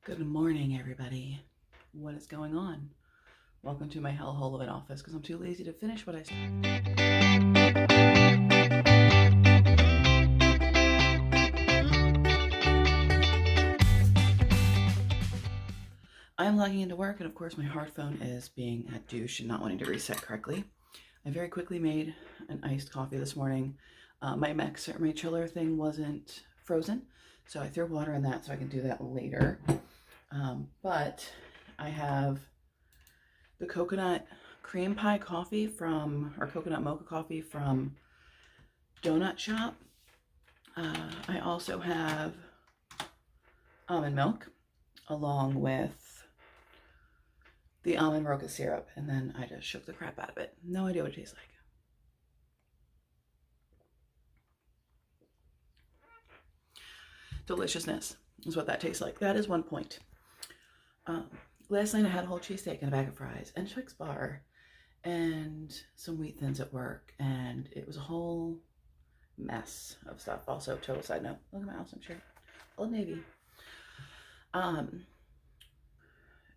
Good morning, everybody. What is going on? Welcome to my hellhole of an office because I'm too lazy to finish what I started. I'm logging into work, and of course my hard phone is being a douche and not wanting to reset correctly. I very quickly made an iced coffee this morning. My chiller thing wasn't frozen, so I threw water in that so I can do that later. But I have the coconut cream pie coffee or coconut mocha coffee from Donut Shop. I also have almond milk along with the almond roca syrup, and then I just shook the crap out of it. No idea what it tastes like. Deliciousness is what that tastes like. That is one point. Last night I had a whole cheesesteak and a bag of fries and Twix bar and some wheat thins at work, and it was a whole mess of stuff. Also, total side note, look at my awesome shirt, Old Navy.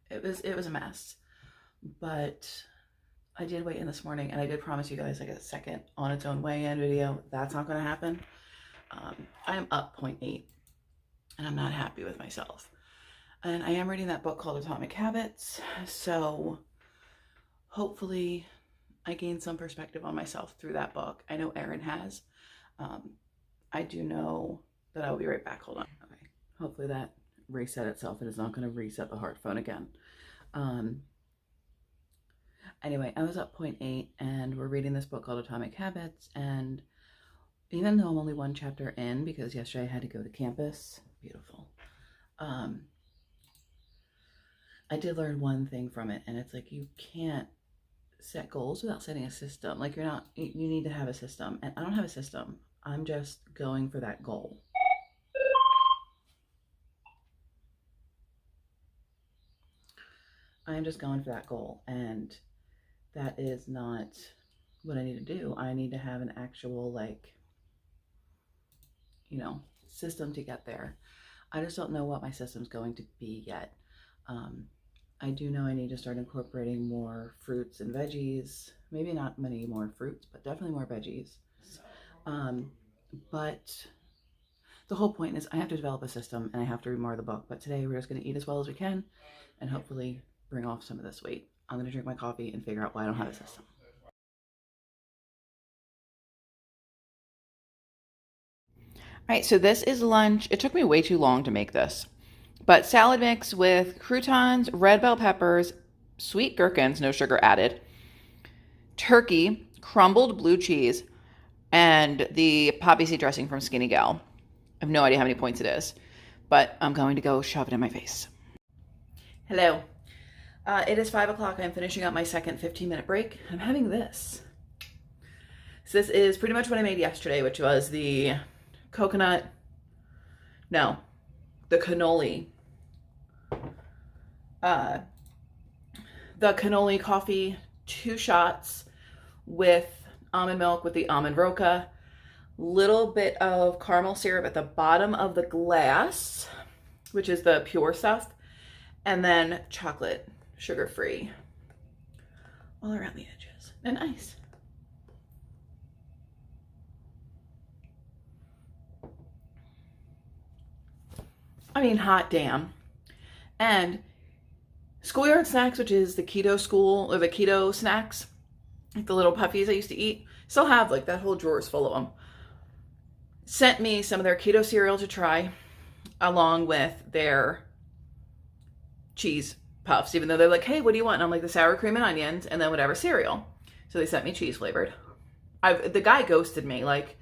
It was a mess, but I did weigh in this morning, and I did promise you guys like a second on its own weigh-in video. That's not going to happen. I am up 0.8, and I'm not happy with myself. And I am reading that book called Atomic Habits, so hopefully I gain some perspective on myself through that book. I know Erin has. I do know that I will be right back. Hold on. Okay. Hopefully that reset itself. It is not going to reset the hard phone again. Anyway, I was up 0.8, and we're reading this book called Atomic Habits, and even though I'm only one chapter in, because yesterday I had to go to campus, beautiful, I did learn one thing from it, and it's like you can't set goals without setting a system. Like you need to have a system, and I don't have a system. I'm just going for that goal. I'm just going for that goal, and that is not what I need to do. I need to have an actual, like, system to get there. I just don't know what my system's going to be yet. I do know I need to start incorporating more fruits and veggies. Maybe not many more fruits, but definitely more veggies. But the whole point is I have to develop a system, and I have to read more of the book. But today we're just going to eat as well as we can and hopefully bring off some of this weight. I'm going to drink my coffee and figure out why I don't have a system. All right, so this is lunch. It took me way too long to make this. But salad mix with croutons, red bell peppers, sweet gherkins, no sugar added, turkey, crumbled blue cheese, and the poppy seed dressing from Skinny Gal. I have no idea how many points it is, but I'm going to go shove it in my face. Hello. It is 5 o'clock. I'm finishing up my second 15-minute break. I'm having this. So this is pretty much what I made yesterday, which was the cannoli. The cannoli coffee, 2 shots with almond milk with the almond roca, little bit of caramel syrup at the bottom of the glass, which is the pure stuff, and then chocolate, sugar-free, all around the edges, and ice. I mean, hot damn. And Schoolyard Snacks, which is the keto school, or the keto snacks, like the little puffies I used to eat, still have like that whole drawer's full of them. Sent me some of their keto cereal to try, along with their cheese puffs, even though they're like, hey, what do you want? And I'm like, the sour cream and onions, and then whatever cereal. So they sent me cheese flavored. The guy ghosted me. Like,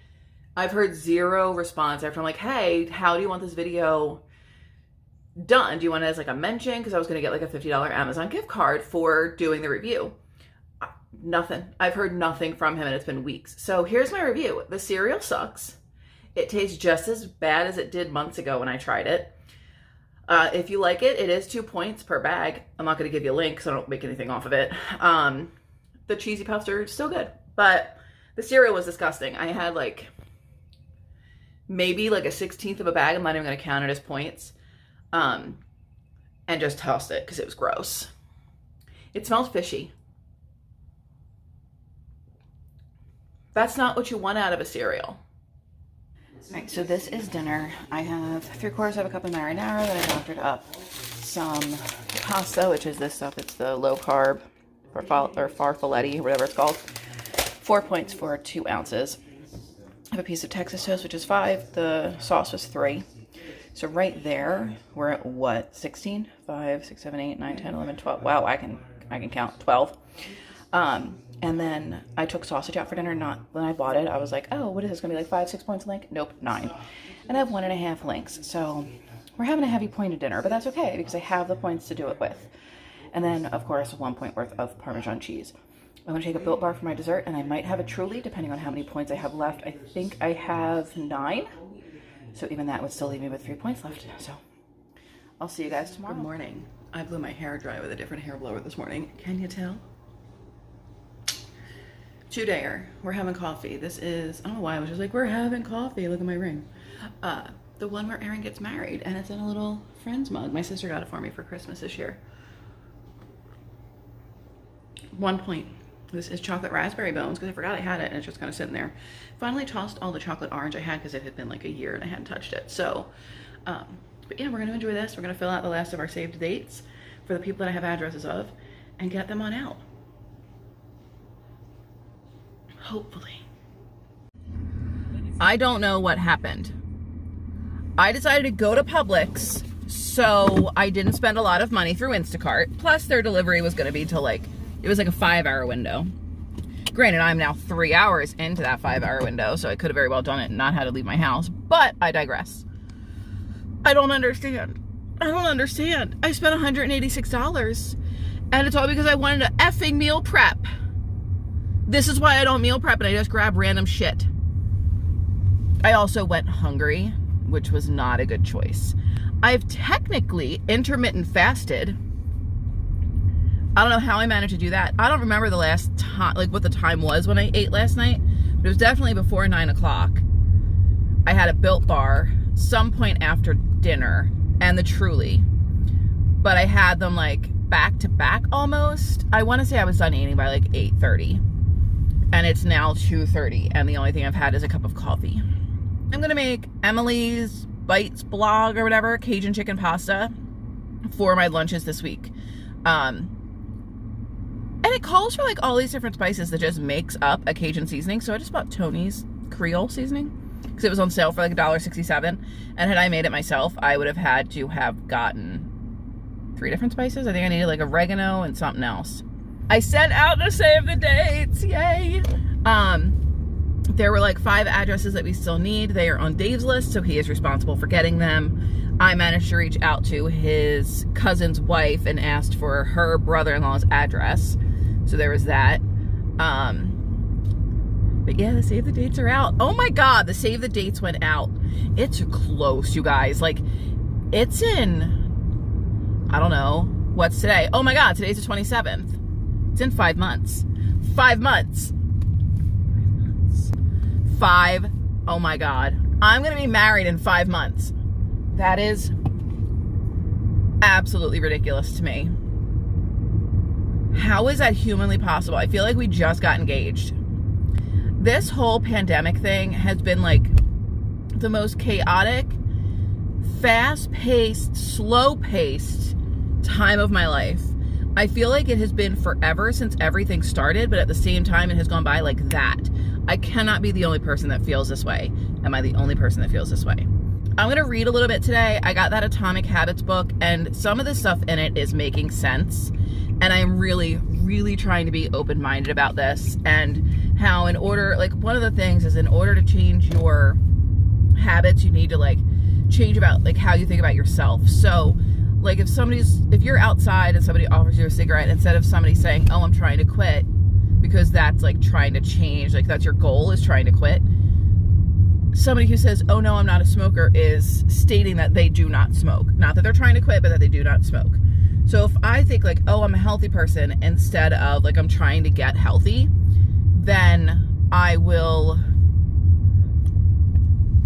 I've heard zero response after I'm like, hey, how do you want this video done? Do you want it as like a mention? Because I was going to get like a $50 Amazon gift card for doing the review. Nothing. I've heard nothing from him, and it's been weeks. So here's my review. The cereal sucks. It tastes just as bad as it did months ago when I tried it. If you like it, it is 2 points per bag. I'm not going to give you a link because I don't make anything off of it. The cheesy puffs are still good, but the cereal was disgusting. I had like maybe like a 1/16 of a bag. I'm not even going to count it as points. and just tossed it because it was gross. It smelled fishy. That's not what you want out of a cereal. All right, so this is dinner. I have 3/4 of a cup of marinara that I doctored up. Some pasta, which is this stuff. It's the low carb or farfalle, whatever it's called. 4 points for 2 ounces. I have a piece of Texas toast, which is 5. The sauce was 3. So right there, we're at what? 16? 5, 6, 7, 8, 9, 10, 11, 12. Wow, I can count 12. And then I took sausage out for dinner. Not when I bought it, I was like, oh, what is this gonna be, like 5, 6 points a link? Nope, 9. And I have 1.5 links. So we're having a heavy pointed dinner, but that's okay because I have the points to do it with. And then of course 1 point worth of Parmesan cheese. I'm gonna take a Built Bar for my dessert, and I might have a Truly depending on how many points I have left. I think I have 9. So even that would still leave me with 3 points left. So I'll see you guys tomorrow. Good morning. I blew my hair dry with a different hair blower this morning. Can you tell? 2-dayer. We're having coffee. This is, I don't know why I was just like, we're having coffee. Look at my ring. The one where Erin gets married, and it's in a little friend's mug. My sister got it for me for Christmas this year. 1 point. This is chocolate raspberry bones because I forgot I had it and it's just kind of sitting there. Finally tossed all the chocolate orange I had because it had been like a year and I hadn't touched it. So, but yeah, we're going to enjoy this. We're going to fill out the last of our saved dates for the people that I have addresses of and get them on out. Hopefully. I don't know what happened. I decided to go to Publix, so I didn't spend a lot of money through Instacart. Plus their delivery was going to be till like, it was like a 5-hour window. Granted, I'm now 3 hours into that 5-hour window, so I could have very well done it and not had to leave my house, but I digress. I don't understand. I don't understand. I spent $186, and it's all because I wanted to effing meal prep. This is why I don't meal prep and I just grab random shit. I also went hungry, which was not a good choice. I've technically intermittent fasted. I don't know how I managed to do that. I don't remember the last time, like what the time was when I ate last night, but it was definitely before 9 o'clock. I had a Built Bar some point after dinner and the Truly, but I had them like back to back almost. I want to say I was done eating by like 8:30 and it's now 2:30 and the only thing I've had is a cup of coffee. I'm going to make Emily's Bites blog or whatever, Cajun chicken pasta for my lunches this week. And it calls for like all these different spices that just makes up a Cajun seasoning. So I just bought Tony's Creole seasoning because it was on sale for like $1.67. And had I made it myself, I would have had to have gotten 3 different spices. I think I needed like oregano and something else. I sent out to save the dates. Yay. There were like 5 addresses that we still need. They are on Dave's list, so he is responsible for getting them. I managed to reach out to his cousin's wife and asked for her brother-in-law's address. So there was that. But yeah, the save the dates are out. Oh my God, the save the dates went out. It's close, you guys. Like, it's in, I don't know, what's today? Oh my God, today's the 27th. It's in 5 months. 5 months. 5, oh my God. I'm gonna be married in 5 months. That is absolutely ridiculous to me. How is that humanly possible? I feel like we just got engaged. This whole pandemic thing has been like the most chaotic, fast-paced, slow-paced time of my life. I feel like it has been forever since everything started, but at the same time, it has gone by like that. I cannot be the only person that feels this way. Am I the only person that feels this way? I'm going to read a little bit today. I got that Atomic Habits book, and some of the stuff in it is making sense. And I'm really, really trying to be open-minded about this, and how in order, like one of the things is in order to change your habits, you need to like change about like how you think about yourself. So like if you're outside and somebody offers you a cigarette, instead of somebody saying, oh, I'm trying to quit, because that's like trying to change, like that's your goal is trying to quit. Somebody who says, oh no, I'm not a smoker, is stating that they do not smoke. Not that they're trying to quit, but that they do not smoke. So if I think like, oh, I'm a healthy person, instead of like, I'm trying to get healthy, then I will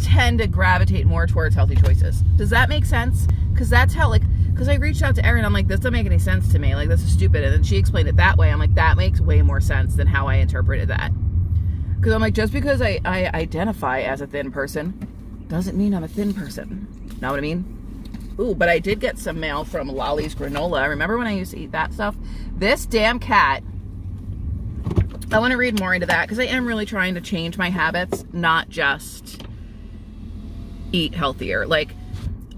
tend to gravitate more towards healthy choices. Does that make sense? Because that's how because I reached out to Erin. I'm like, this doesn't make any sense to me. Like, this is stupid. And then she explained it that way. I'm like, that makes way more sense than how I interpreted that. Because I'm like, just because I identify as a thin person doesn't mean I'm a thin person. Know what I mean? Ooh, but I did get some mail from Lolli's granola. Remember when I used to eat that stuff? This damn cat. I want to read more into that because I am really trying to change my habits, not just eat healthier. Like,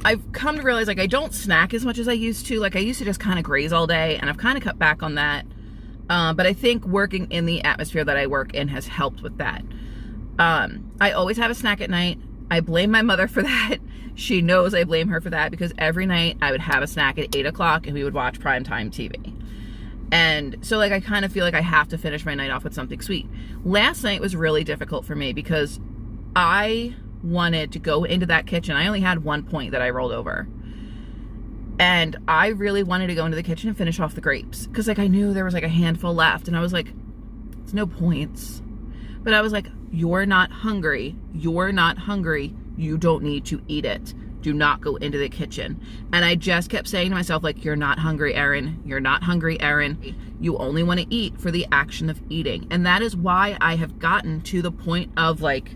I've come to realize, like, I don't snack as much as I used to. Like, I used to just kind of graze all day, and I've kind of cut back on that. But I think working in the atmosphere that I work in has helped with that. I always have a snack at night. I blame my mother for that. She knows I blame her for that because every night I would have a snack at 8 o'clock and we would watch primetime TV. And so, like, I kind of feel like I have to finish my night off with something sweet. Last night was really difficult for me because I wanted to go into that kitchen. I only had 1 point that I rolled over. And I really wanted to go into the kitchen and finish off the grapes. Because, like, I knew there was, like, a handful left. And I was like, it's no points. But I was like, you're not hungry. You're not hungry. You don't need to eat it. Do not go into the kitchen. And I just kept saying to myself, like, you're not hungry, Erin. You're not hungry, Erin. You only want to eat for the action of eating. And that is why I have gotten to the point of, like,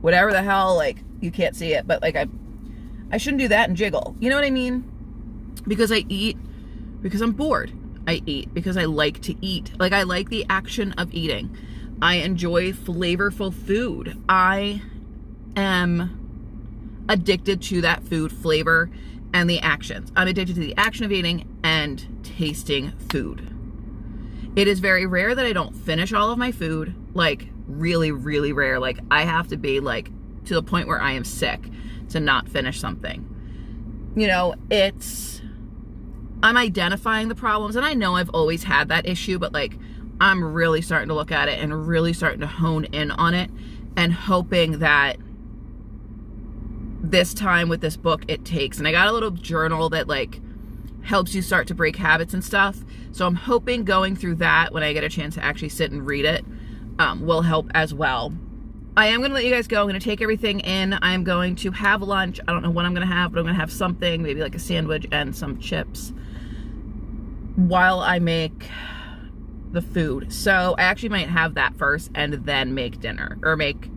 whatever the hell, like, you can't see it, but, like, I shouldn't do that and jiggle. You know what I mean? Because I eat because I'm bored. I eat because I like to eat. Like, I like the action of eating. I enjoy flavorful food. I am addicted to that food flavor and the actions. I'm addicted to the action of eating and tasting food. It is very rare that I don't finish all of my food. Like, really, really rare. Like, I have to be, like, to the point where I am sick to not finish something. You know, I'm identifying the problems, and I know I've always had that issue, but, like, I'm really starting to look at it and really starting to hone in on it and hoping that this time with this book it takes. And I got a little journal that, like, helps you start to break habits and stuff. So I'm hoping going through that when I get a chance to actually sit and read it will help as well. I am going to let you guys go. I'm going to take everything in. I'm going to have lunch. I don't know what I'm going to have, but I'm going to have something, maybe like a sandwich and some chips while I make the food. So I actually might have that first and then make dinner, or make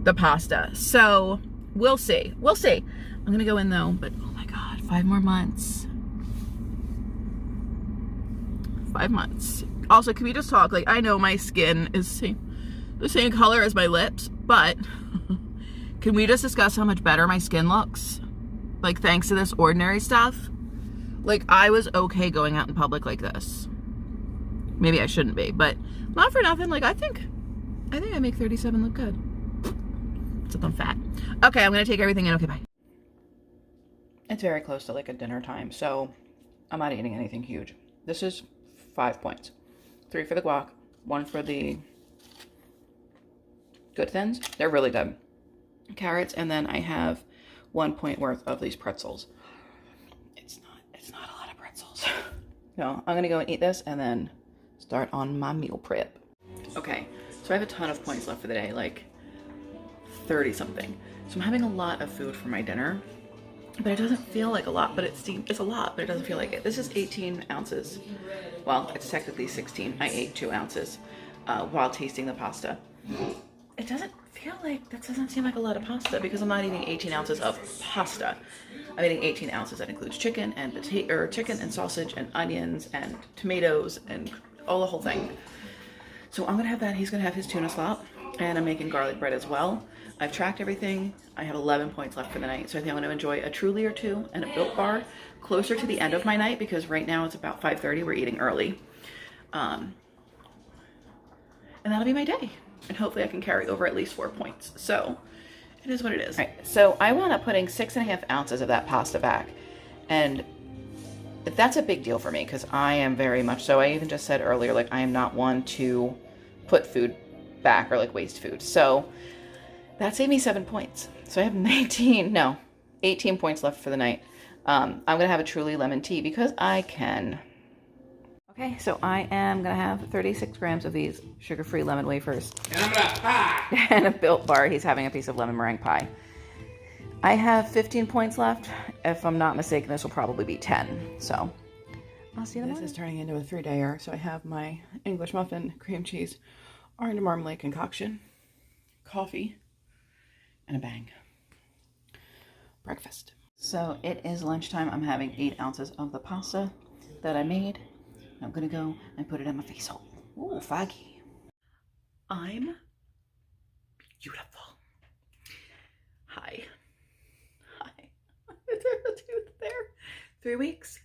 the pasta. So we'll see. We'll see. I'm going to go in though, but oh my God, 5 more months. 5 months. Also, can we just talk? Like, I know my skin is the same color as my lips, but can we just discuss how much better my skin looks? Like, thanks to this ordinary stuff. Like, I was okay going out in public like this. Maybe I shouldn't be, but not for nothing. Like, I think I make 37 look good. Except I'm fat. Okay, I'm gonna take everything in. Okay, bye. It's very close to, like, a dinner time, so I'm not eating anything huge. This is 5 points. 3 for the guac, 1 for the Good Thins. They're really good. Carrots, and then I have 1 point worth of these pretzels. It's not a lot of pretzels. No, I'm gonna go and eat this and then start on my meal prep. Okay, so I have a ton of points left for the day, like 30 something. So I'm having a lot of food for my dinner, but it doesn't feel like a lot, but it's a lot, but it doesn't feel like it. This is 18 ounces. Well, it's technically 16. I ate 2 ounces while tasting the pasta. It doesn't feel like, that doesn't seem like a lot of pasta because I'm not eating 18 ounces of pasta. I'm eating 18 ounces. That includes chicken and chicken and sausage and onions and tomatoes and all the whole thing. So I'm gonna have that. He's gonna have his tuna slop, and I'm making garlic bread as well. I've tracked everything. I have 11 points left for the night, so I think I'm gonna enjoy a Truly or 2 and a Built Bar closer to the end of my night because right now it's about 5:30. We're eating early, and that'll be my day. And hopefully I can carry over at least 4 points. So it is what it is. All right, so I wound up putting 6.5 ounces of that pasta back. And that's a big deal for me because I am very much so. I even just said earlier, like, I am not one to put food back or, like, waste food. So that saved me 7 points. So I have 18 points left for the night. I'm going to have a Truly lemon tea because I can. Okay, so I am going to have 36 grams of these sugar-free lemon wafers. And I'm going to pie. And a Built Bar. He's having a piece of lemon meringue pie. I have 15 points left. If I'm not mistaken, this will probably be 10. So I'll see you in the morning. This is turning into a 3-dayer. So I have my English muffin, cream cheese, orange marmalade concoction, coffee, and a bang. Breakfast. So it is lunchtime. I'm having 8 ounces of the pasta that I made. I'm gonna go and put it in my face hole. Ooh, foggy. I'm beautiful. Hi. Is there a tooth there? 3 weeks?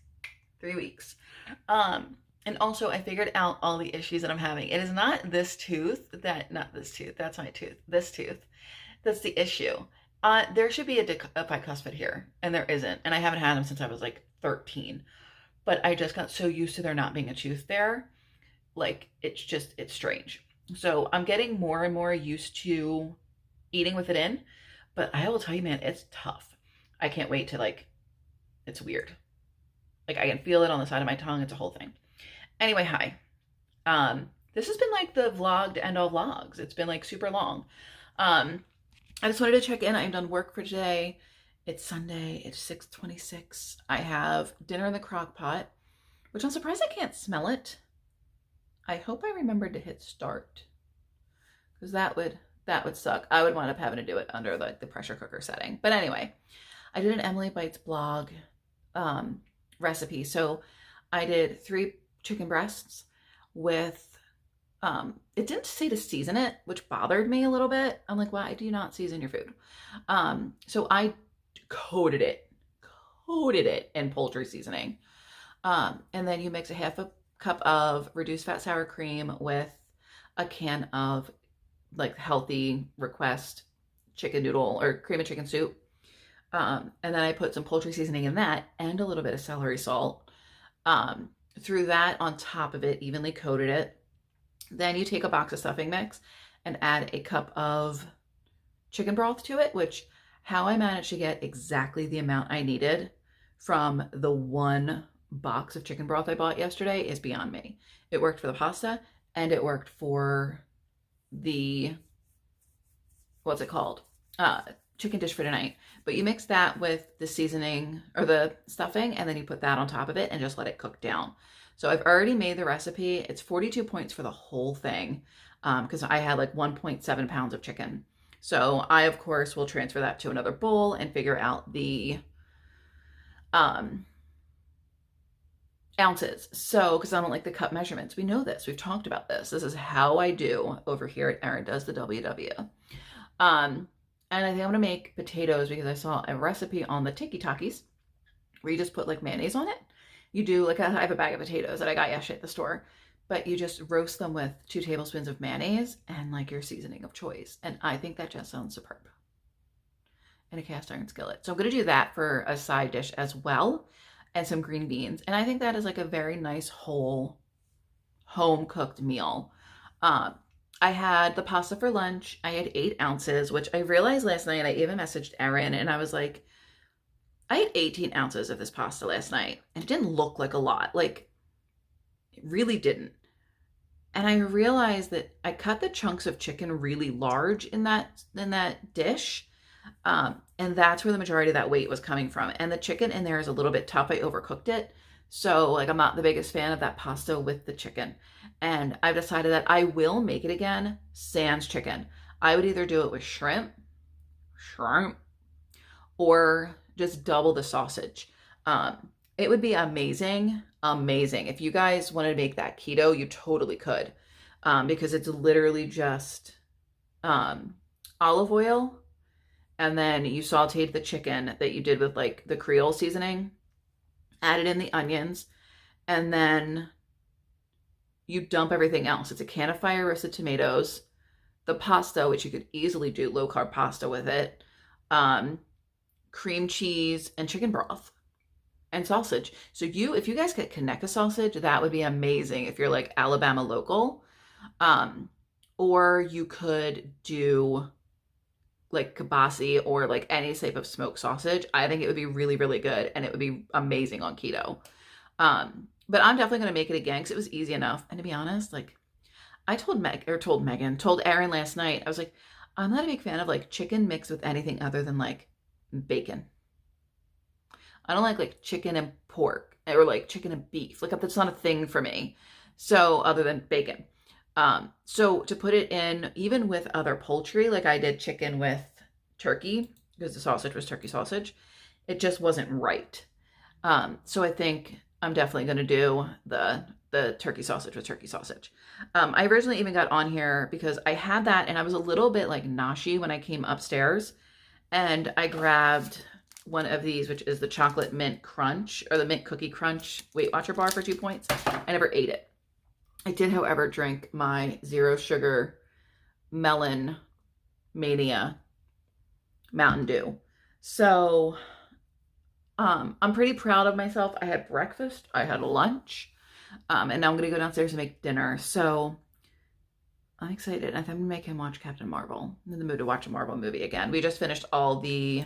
3 weeks. And also I figured out all the issues that I'm having. It is not this tooth not this tooth. That's my tooth. This tooth. That's the issue. There should be a bicuspid here, and there isn't. And I haven't had them since I was like 13. But I just got so used to there not being a tooth there. Like, it's strange. So I'm getting more and more used to eating with it in. But I will tell you, man, it's tough. I can't wait to, it's weird. Like, I can feel it on the side of my tongue. It's a whole thing. Anyway, hi. This has been like the vlogged end all vlogs. It's been like super long. I just wanted to check in. I'm done work for today. It's Sunday. It's 6:26. I have dinner in the crock pot, which I'm surprised I can't smell it. I hope I remembered to hit start, because that would suck. I would wind up having to do it under the pressure cooker setting. But anyway, I did an Emily Bites blog recipe. So I did 3 chicken breasts with it didn't say to season it, which bothered me a little bit. I'm like, why do you not season your food? So I coated it in poultry seasoning. And then you mix a half a cup of reduced fat sour cream with a can of healthy request chicken noodle or cream of chicken soup. And then I put some poultry seasoning in that and a little bit of celery salt. Threw that on top of it, evenly coated it. Then you take a box of stuffing mix and add a cup of chicken broth to it, which how I managed to get exactly the amount I needed from the 1 box of chicken broth I bought yesterday is beyond me. It worked for the pasta and it worked for the, what's it called? Chicken dish for tonight. But you mix that with the seasoning or the stuffing, and then you put that on top of it and just let it cook down. So I've already made the recipe. It's 42 points for the whole thing because I had 1.7 pounds of chicken. So I, of course, will transfer that to another bowl and figure out the ounces. So, because I don't like the cup measurements. We know this. We've talked about this. This is how I do over here at Erin Does the WW. And I think I'm going to make potatoes because I saw a recipe on the Tiki Takis where you just put mayonnaise on it. You do I have a bag of potatoes that I got yesterday at the store, but you just roast them with 2 tablespoons of mayonnaise and your seasoning of choice. And I think that just sounds superb in a cast iron skillet. So I'm going to do that for a side dish as well, and some green beans. And I think that is a very nice whole home cooked meal. I had the pasta for lunch. I had 8 ounces, which I realized last night. I even messaged Erin and I was like, I had 18 ounces of this pasta last night, and it didn't look like a lot. It really didn't. And I realized that I cut the chunks of chicken really large in that dish. And that's where the majority of that weight was coming from. And the chicken in there is a little bit tough. I overcooked it. So I'm not the biggest fan of that pasta with the chicken. And I've decided that I will make it again, sans chicken. I would either do it with shrimp, or just double the sausage. It would be amazing. If you guys wanted to make that keto, you totally could. Because it's literally just olive oil, and then you sauteed the chicken that you did with the Creole seasoning, added in the onions, and then you dump everything else. It's a can of fire roasted tomatoes, the pasta, which you could easily do low carb pasta with it, cream cheese, and chicken broth, and sausage. So if you guys could connect a sausage, that would be amazing if you're Alabama local. Or you could do kibasi or any type of smoked sausage. I think it would be really, really good, and it would be amazing on keto. But I'm definitely going to make it again because it was easy enough. And to be honest, I told Erin last night, I was like, I'm not a big fan of chicken mixed with anything other than bacon. I don't like chicken and pork or like chicken and beef. Like that's not a thing for me. So other than bacon. So to put it in, even with other poultry, like I did chicken with turkey because the sausage was turkey sausage, it just wasn't right. So I think I'm definitely going to do the turkey sausage with turkey sausage. I originally even got on here because I had that and I was a little bit like noshy when I came upstairs, and I grabbed one of these, which is the chocolate mint crunch or the mint cookie crunch Weight Watcher bar for 2 points. I never ate it. I did, however, drink my 0 sugar melon mania Mountain Dew. So I'm pretty proud of myself. I had breakfast, I had lunch, and now I'm gonna go downstairs and make dinner. So I'm excited. I think I'm gonna make him watch Captain Marvel. I'm in the mood to watch a Marvel movie again. We just finished all the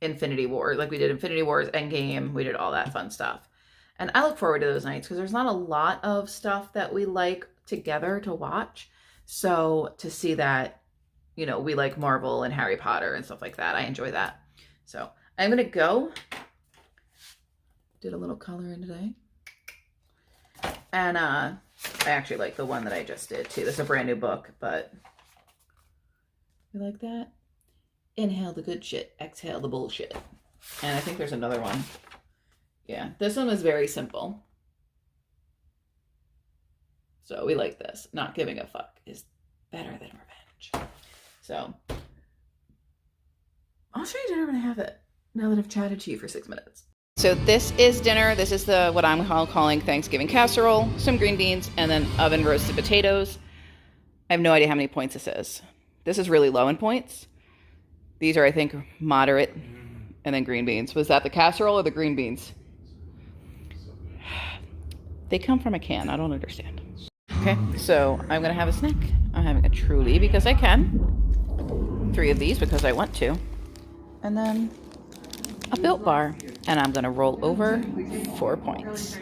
Infinity War, like we did Infinity Wars, Endgame, we did all that fun stuff. And I look forward to those nights because there's not a lot of stuff that we like together to watch. So to see that, you know, we like Marvel and Harry Potter and stuff like that, I enjoy that. So I'm gonna go. Did a little coloring today. And I actually like the one that I just did too. This is a brand new book, but you like that? Inhale the good shit, exhale the bullshit. And I think there's another one. Yeah, this one was very simple. So we like this. Not giving a fuck is better than revenge. So I'll show you dinner when I have it, now that I've chatted to you for 6 minutes. So this is dinner. This is the what I'm calling Thanksgiving casserole, some green beans, and then oven roasted potatoes. I have no idea how many points this is. This is really low in points. These are, I think, moderate. And then green beans. Was that the casserole or the green beans? They come from a can. I don't understand. Okay, so I'm going to have a snack. I'm having a Truly because I can. 3 of these because I want to. And then a Built Bar. And I'm going to roll over 4 points.